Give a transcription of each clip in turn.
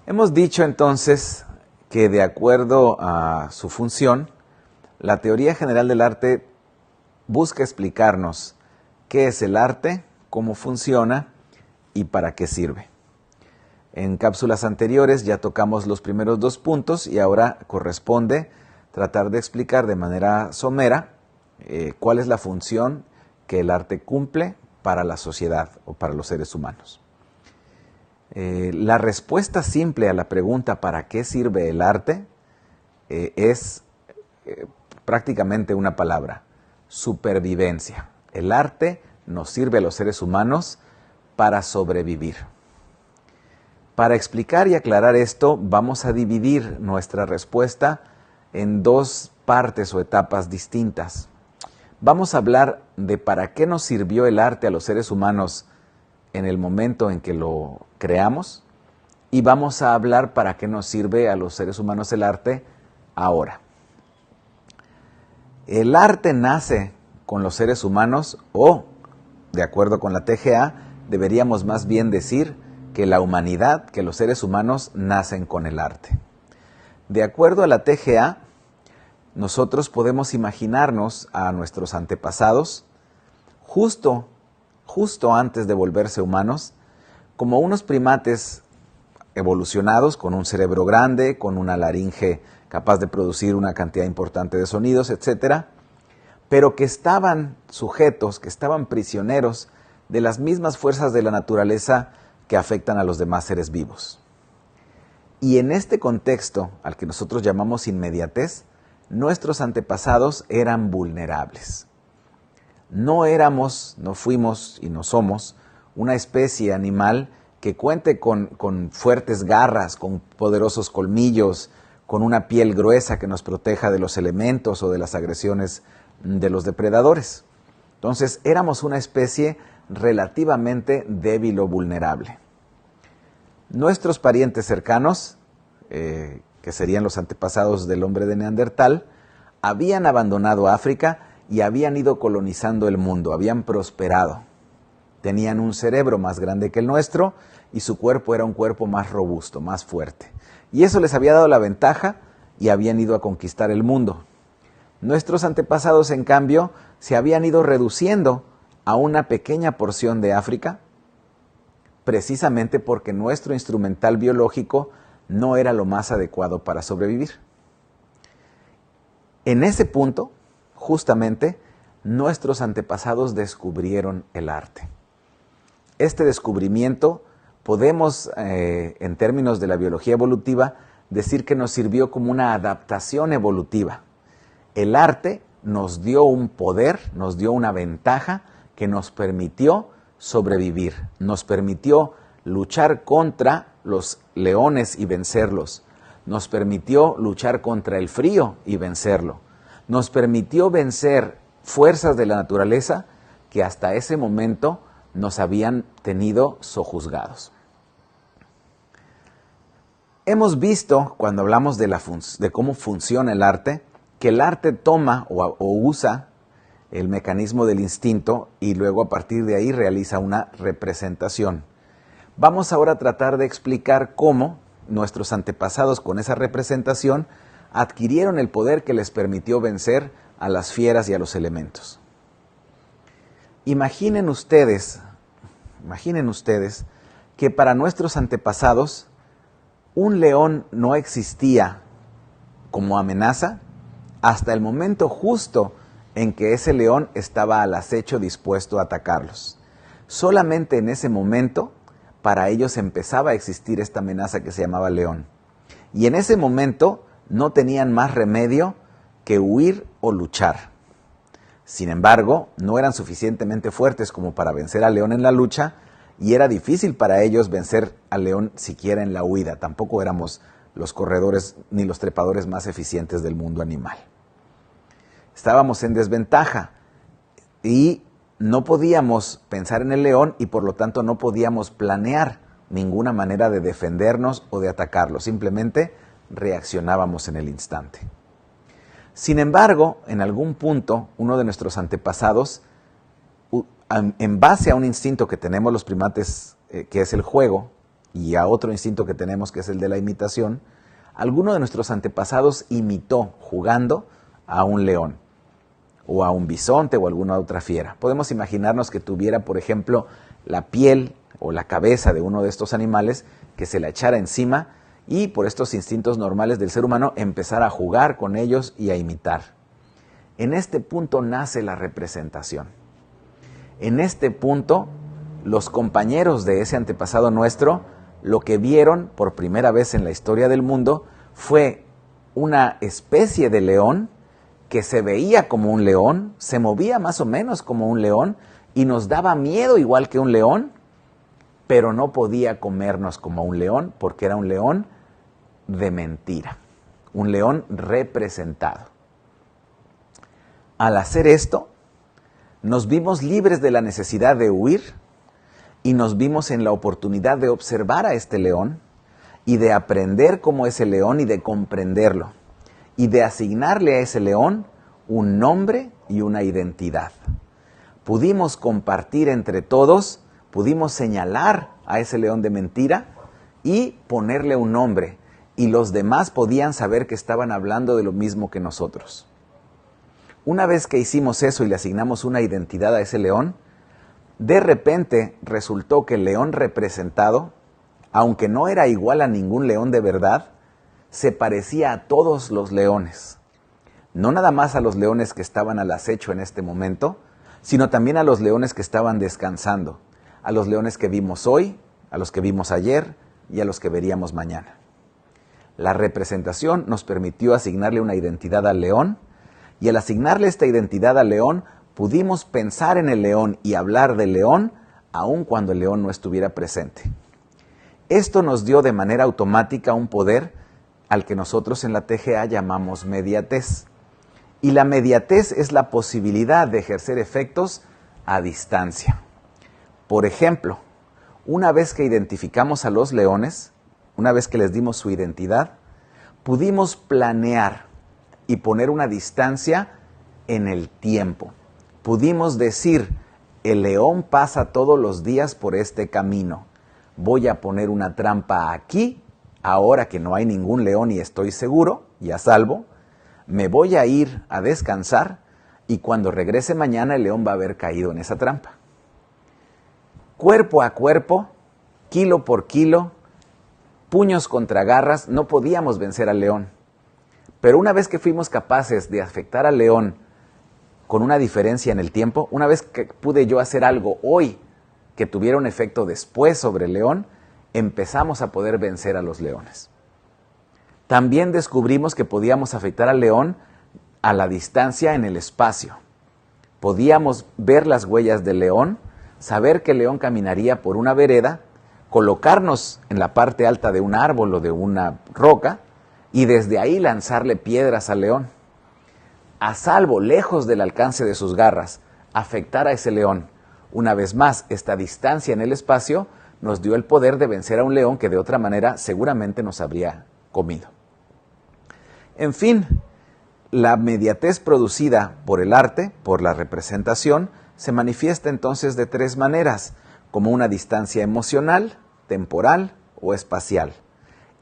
Hemos dicho entonces que de acuerdo a su función, la teoría general del arte busca explicarnos qué es el arte, cómo funciona y para qué sirve. En cápsulas anteriores ya tocamos los primeros dos puntos y ahora corresponde tratar de explicar de manera somera cuál es la función que el arte cumple para la sociedad o para los seres humanos. La respuesta simple a la pregunta ¿para qué sirve el arte? Es prácticamente una palabra: supervivencia. El arte nos sirve a los seres humanos para sobrevivir. Para explicar y aclarar esto, vamos a dividir nuestra respuesta en dos partes o etapas distintas. Vamos a hablar de para qué nos sirvió el arte a los seres humanos en el momento en que lo creamos, y vamos a hablar para qué nos sirve a los seres humanos el arte ahora. El arte nace con los seres humanos, o, de acuerdo con la TGA, deberíamos más bien decir que la humanidad, que los seres humanos nacen con el arte. De acuerdo a la TGA, nosotros podemos imaginarnos a nuestros antepasados justo antes de volverse humanos, como unos primates evolucionados con un cerebro grande, con una laringe capaz de producir una cantidad importante de sonidos, etc., pero que estaban sujetos, que estaban prisioneros de las mismas fuerzas de la naturaleza que afectan a los demás seres vivos. Y en este contexto, al que nosotros llamamos inmediatez, nuestros antepasados eran vulnerables. No fuimos y no somos una especie animal que cuente con fuertes garras, con poderosos colmillos, con una piel gruesa que nos proteja de los elementos o de las agresiones de los depredadores. Entonces, éramos una especie relativamente débil o vulnerable. Nuestros parientes cercanos, que serían los antepasados del hombre de Neandertal, habían abandonado África y habían ido colonizando el mundo, habían prosperado. Tenían un cerebro más grande que el nuestro y su cuerpo era un cuerpo más robusto, más fuerte. Y eso les había dado la ventaja y habían ido a conquistar el mundo. Nuestros antepasados, en cambio, se habían ido reduciendo a una pequeña porción de África, precisamente porque nuestro instrumental biológico no era lo más adecuado para sobrevivir. En ese punto, justamente, nuestros antepasados descubrieron el arte. Este descubrimiento podemos, en términos de la biología evolutiva, decir que nos sirvió como una adaptación evolutiva. El arte nos dio un poder, nos dio una ventaja que nos permitió sobrevivir, nos permitió luchar contra los leones y vencerlos, nos permitió luchar contra el frío y vencerlo, nos permitió vencer fuerzas de la naturaleza que hasta ese momento nos habían tenido sojuzgados. Hemos visto, cuando hablamos de cómo funciona el arte, que el arte toma o usa el mecanismo del instinto y luego a partir de ahí realiza una representación. Vamos ahora a tratar de explicar cómo nuestros antepasados con esa representación adquirieron el poder que les permitió vencer a las fieras y a los elementos. Imaginen ustedes que para nuestros antepasados un león no existía como amenaza hasta el momento justo en que ese león estaba al acecho dispuesto a atacarlos. Solamente en ese momento para ellos empezaba a existir esta amenaza que se llamaba león. Y en ese momento no tenían más remedio que huir o luchar. Sin embargo, no eran suficientemente fuertes como para vencer al león en la lucha y era difícil para ellos vencer al león siquiera en la huida. Tampoco éramos los corredores ni los trepadores más eficientes del mundo animal. Estábamos en desventaja y no podíamos pensar en el león y por lo tanto no podíamos planear ninguna manera de defendernos o de atacarlo. Simplemente reaccionábamos en el instante. Sin embargo, en algún punto, uno de nuestros antepasados, en base a un instinto que tenemos los primates, que es el juego, y a otro instinto que tenemos, que es el de la imitación, alguno de nuestros antepasados imitó jugando a un león o a un bisonte o alguna otra fiera. Podemos imaginarnos que tuviera, por ejemplo, la piel o la cabeza de uno de estos animales, que se la echara encima y por estos instintos normales del ser humano empezar a jugar con ellos y a imitar. En este punto nace la representación. En este punto, los compañeros de ese antepasado nuestro, lo que vieron por primera vez en la historia del mundo fue una especie de león que se veía como un león, se movía más o menos como un león y nos daba miedo igual que un león, pero no podía comernos como un león porque era un león de mentira, un león representado. Al hacer esto, nos vimos libres de la necesidad de huir y nos vimos en la oportunidad de observar a este león y de aprender cómo es el león y de comprenderlo y de asignarle a ese león un nombre y una identidad. Pudimos compartir entre todos, pudimos señalar a ese león de mentira y ponerle un nombre, y los demás podían saber que estaban hablando de lo mismo que nosotros. Una vez que hicimos eso y le asignamos una identidad a ese león, de repente resultó que el león representado, aunque no era igual a ningún león de verdad, se parecía a todos los leones. No nada más a los leones que estaban al acecho en este momento, sino también a los leones que estaban descansando, a los leones que vimos hoy, a los que vimos ayer y a los que veríamos mañana. La representación nos permitió asignarle una identidad al león, y al asignarle esta identidad al león, pudimos pensar en el león y hablar del león, aun cuando el león no estuviera presente. Esto nos dio de manera automática un poder al que nosotros en la TGA llamamos mediatez. Y la mediatez es la posibilidad de ejercer efectos a distancia. Por ejemplo, una vez que identificamos a los leones, una vez que les dimos su identidad, pudimos planear y poner una distancia en el tiempo. Pudimos decir, el león pasa todos los días por este camino. Voy a poner una trampa aquí, ahora que no hay ningún león y estoy seguro y a salvo. Me voy a ir a descansar y cuando regrese mañana el león va a haber caído en esa trampa. Cuerpo a cuerpo, kilo por kilo, puños contra garras, no podíamos vencer al león. Pero una vez que fuimos capaces de afectar al león con una diferencia en el tiempo, una vez que pude yo hacer algo hoy que tuviera un efecto después sobre el león, empezamos a poder vencer a los leones. También descubrimos que podíamos afectar al león a la distancia en el espacio. Podíamos ver las huellas del león, saber que el león caminaría por una vereda, colocarnos en la parte alta de un árbol o de una roca y desde ahí lanzarle piedras al león. A salvo, lejos del alcance de sus garras, afectar a ese león. Una vez más, esta distancia en el espacio nos dio el poder de vencer a un león que de otra manera seguramente nos habría comido. En fin, la mediatez producida por el arte, por la representación, se manifiesta entonces de tres maneras, como una distancia emocional, temporal o espacial.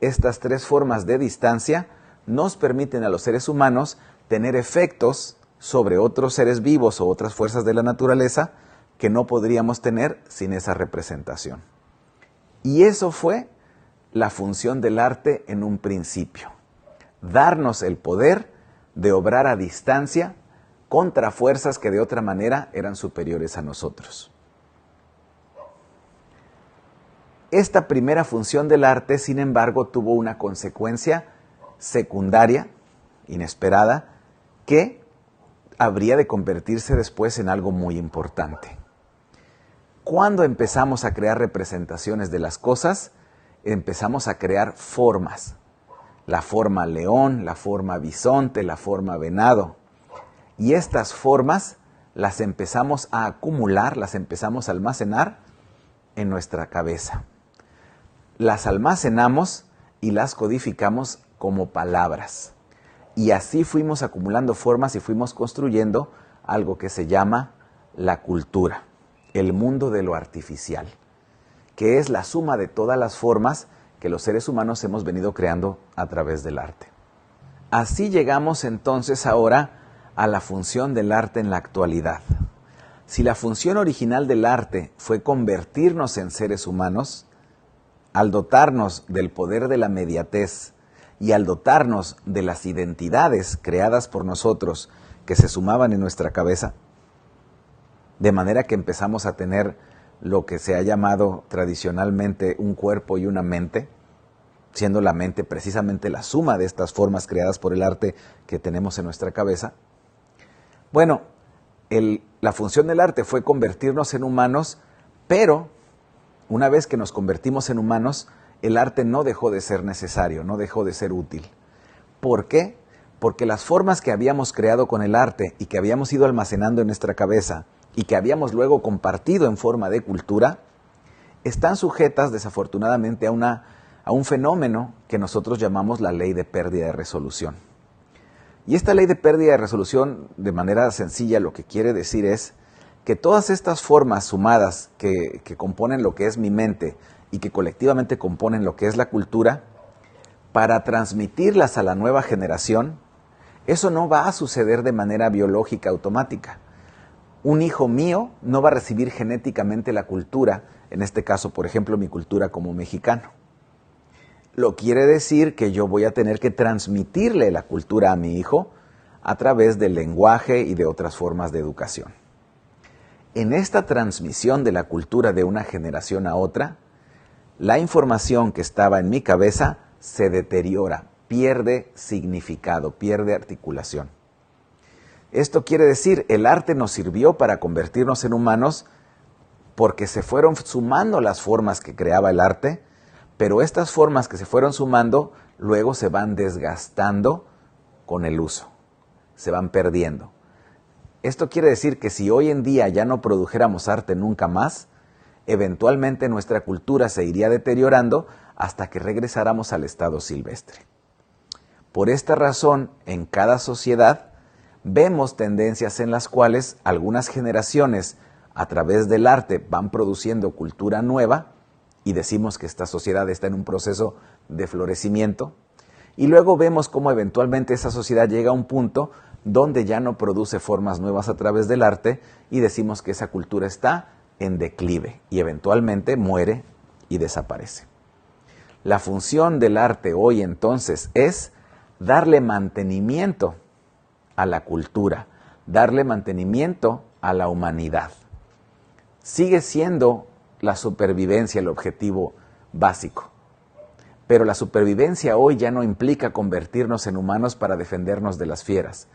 Estas tres formas de distancia nos permiten a los seres humanos tener efectos sobre otros seres vivos o otras fuerzas de la naturaleza que no podríamos tener sin esa representación. Y eso fue la función del arte en un principio, darnos el poder de obrar a distancia contra fuerzas que de otra manera eran superiores a nosotros. Esta primera función del arte, sin embargo, tuvo una consecuencia secundaria, inesperada, que habría de convertirse después en algo muy importante. Cuando empezamos a crear representaciones de las cosas, empezamos a crear formas. La forma león, la forma bisonte, la forma venado. Y estas formas las empezamos a acumular, las empezamos a almacenar en nuestra cabeza. Las almacenamos y las codificamos como palabras. Y así fuimos acumulando formas y fuimos construyendo algo que se llama la cultura, el mundo de lo artificial. que es la suma de todas las formas que los seres humanos hemos venido creando a través del arte. Así llegamos entonces ahora a la función del arte en la actualidad. Si la función original del arte fue convertirnos en seres humanos, al dotarnos del poder de la inmediatez y al dotarnos de las identidades creadas por nosotros que se sumaban en nuestra cabeza, de manera que empezamos a tener lo que se ha llamado tradicionalmente un cuerpo y una mente, siendo la mente precisamente la suma de estas formas creadas por el arte que tenemos en nuestra cabeza. Bueno, la función del arte fue convertirnos en humanos, pero una vez que nos convertimos en humanos, el arte no dejó de ser necesario, no dejó de ser útil. ¿Por qué? Porque las formas que habíamos creado con el arte y que habíamos ido almacenando en nuestra cabeza y que habíamos luego compartido en forma de cultura, están sujetas desafortunadamente a un fenómeno que nosotros llamamos la ley de pérdida de resolución. Y esta ley de pérdida de resolución, de manera sencilla, lo que quiere decir es que todas estas formas sumadas que componen lo que es mi mente y que colectivamente componen lo que es la cultura, para transmitirlas a la nueva generación, eso no va a suceder de manera biológica automática. Un hijo mío no va a recibir genéticamente la cultura, en este caso, por ejemplo, mi cultura como mexicano. Lo quiere decir que yo voy a tener que transmitirle la cultura a mi hijo a través del lenguaje y de otras formas de educación. En esta transmisión de la cultura de una generación a otra, la información que estaba en mi cabeza se deteriora, pierde significado, pierde articulación. Esto quiere decir, el arte nos sirvió para convertirnos en humanos porque se fueron sumando las formas que creaba el arte, pero estas formas que se fueron sumando luego se van desgastando con el uso, se van perdiendo. Esto quiere decir que si hoy en día ya no produjéramos arte nunca más, eventualmente nuestra cultura se iría deteriorando hasta que regresáramos al estado silvestre. Por esta razón, en cada sociedad vemos tendencias en las cuales algunas generaciones a través del arte van produciendo cultura nueva y decimos que esta sociedad está en un proceso de florecimiento, y luego vemos cómo eventualmente esa sociedad llega a un punto donde ya no produce formas nuevas a través del arte y decimos que esa cultura está en declive y eventualmente muere y desaparece. La función del arte hoy entonces es darle mantenimiento a la cultura, darle mantenimiento a la humanidad. Sigue siendo la supervivencia el objetivo básico, pero la supervivencia hoy ya no implica convertirnos en humanos para defendernos de las fieras.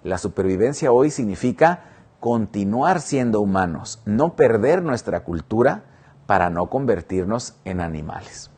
La supervivencia hoy significa continuar siendo humanos, no perder nuestra cultura para no convertirnos en animales.